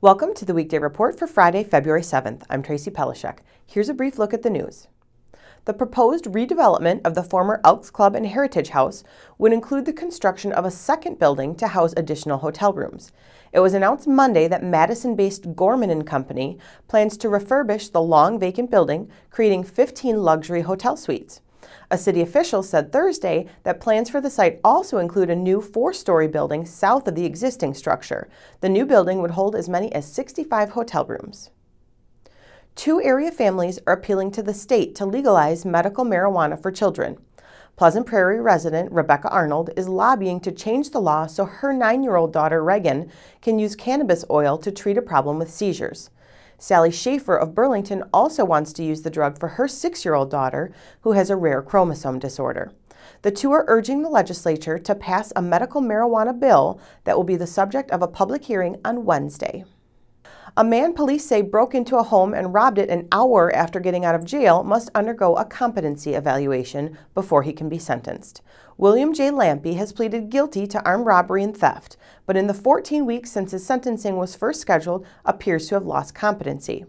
Welcome to the Weekday Report for Friday, February 7th. I'm Tracy Pelishek. Here's a brief look at the news. The proposed redevelopment of the former Elks Club and Heritage House would include the construction of a second building to house additional hotel rooms. It was announced Monday that Madison-based Gorman & Company plans to refurbish the long vacant building, creating 15 luxury hotel suites. A city official said Thursday that plans for the site also include a new 4-story building south of the existing structure. The new building would hold as many as 65 hotel rooms. 2 area families are appealing to the state to legalize medical marijuana for children. Pleasant Prairie resident Rebecca Arnold is lobbying to change the law so her 9-year-old daughter Reagan can use cannabis oil to treat a problem with seizures. Sally Schaefer of Burlington also wants to use the drug for her 6-year-old daughter, who has a rare chromosome disorder. The two are urging the legislature to pass a medical marijuana bill that will be the subject of a public hearing on Wednesday. A man police say broke into a home and robbed it an hour after getting out of jail must undergo a competency evaluation before he can be sentenced. William J. Lampy has pleaded guilty to armed robbery and theft, but in the 14 weeks since his sentencing was first scheduled, appears to have lost competency.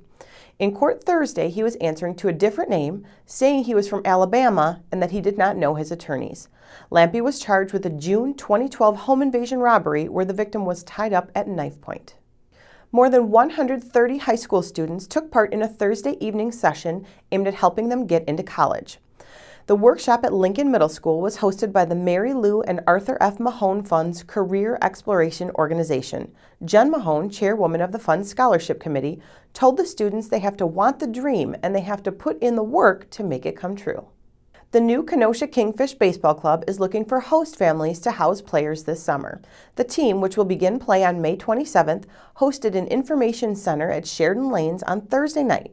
In court Thursday, he was answering to a different name, saying he was from Alabama and that he did not know his attorneys. Lampy was charged with a June 2012 home invasion robbery where the victim was tied up at knife point. More than 130 high school students took part in a Thursday evening session aimed at helping them get into college. The workshop at Lincoln Middle School was hosted by the Mary Lou and Arthur F. Mahone Fund's Career Exploration Organization. Jen Mahone, chairwoman of the Fund's Scholarship Committee, told the students they have to want the dream and they have to put in the work to make it come true. The new Kenosha Kingfish Baseball Club is looking for host families to house players this summer. The team, which will begin play on May 27th, hosted an information center at Sheridan Lanes on Thursday night.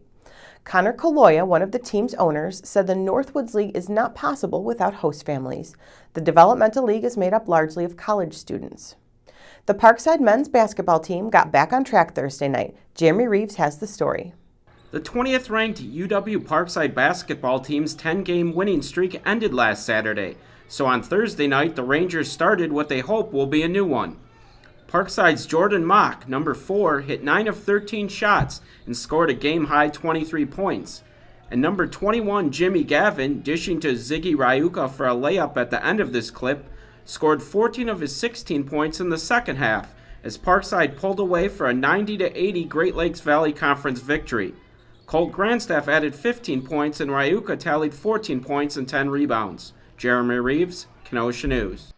Connor Kaloya, one of the team's owners, said the Northwoods League is not possible without host families. The developmental league is made up largely of college students. The Parkside men's basketball team got back on track Thursday night. Jeremy Reeves has the story. The 20th ranked UW Parkside basketball team's 10-game winning streak ended last Saturday, so on Thursday night the Rangers started what they hope will be a new one. Parkside's Jordan Mock, number 4, hit 9 of 13 shots and scored a game-high 23 points. And number 21, Jimmy Gavin, dishing to Ziggy Ryuka for a layup at the end of this clip, scored 14 of his 16 points in the second half as Parkside pulled away for a 90-80 Great Lakes Valley Conference victory. Colt Grandstaff added 15 points and Ryuka tallied 14 points and 10 rebounds. Jeremy Reeves, Kenosha News.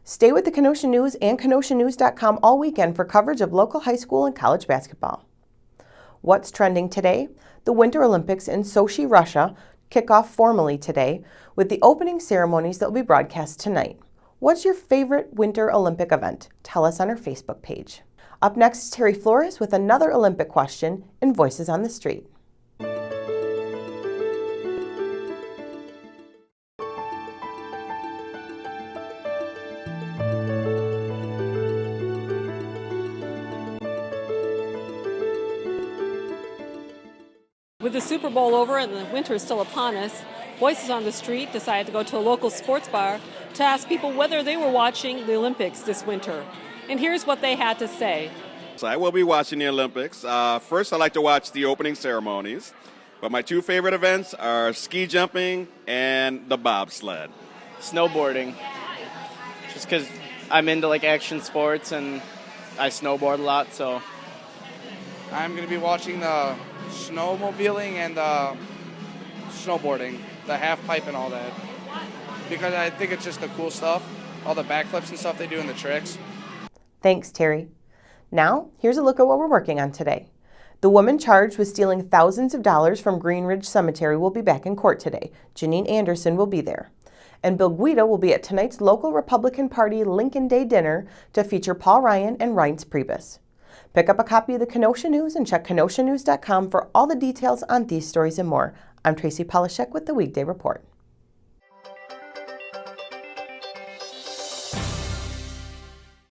Stay with the Kenosha News and KenoshaNews.com all weekend for coverage of local high school and college basketball. What's trending today? The Winter Olympics in Sochi, Russia, kick off formally today with the opening ceremonies that will be broadcast tonight. What's your favorite Winter Olympic event? Tell us on our Facebook page. Up next is Terry Flores with another Olympic question in Voices on the Street. With the Super Bowl over and the winter is still upon us, Voices on the Street decided to go to a local sports bar to ask people whether they were watching the Olympics this winter. And here's what they had to say. So I will be watching the Olympics. First, I like to watch the opening ceremonies. But my 2 favorite events are ski jumping and the bobsled. Snowboarding. Just because I'm into action sports and I snowboard a lot, so. I'm going to be watching the snowmobiling and the snowboarding, the half pipe and all that. Because I think it's just the cool stuff, all the backflips and stuff they do and the tricks. Thanks, Terry. Now, here's a look at what we're working on today. The woman charged with stealing thousands of dollars from Green Ridge Cemetery will be back in court today. Janine Anderson will be there. And Bill Guida will be at tonight's local Republican Party Lincoln Day dinner to feature Paul Ryan and Reince Priebus. Pick up a copy of the Kenosha News and check KenoshaNews.com for all the details on these stories and more. I'm Tracy Pelishek with the Weekday Report.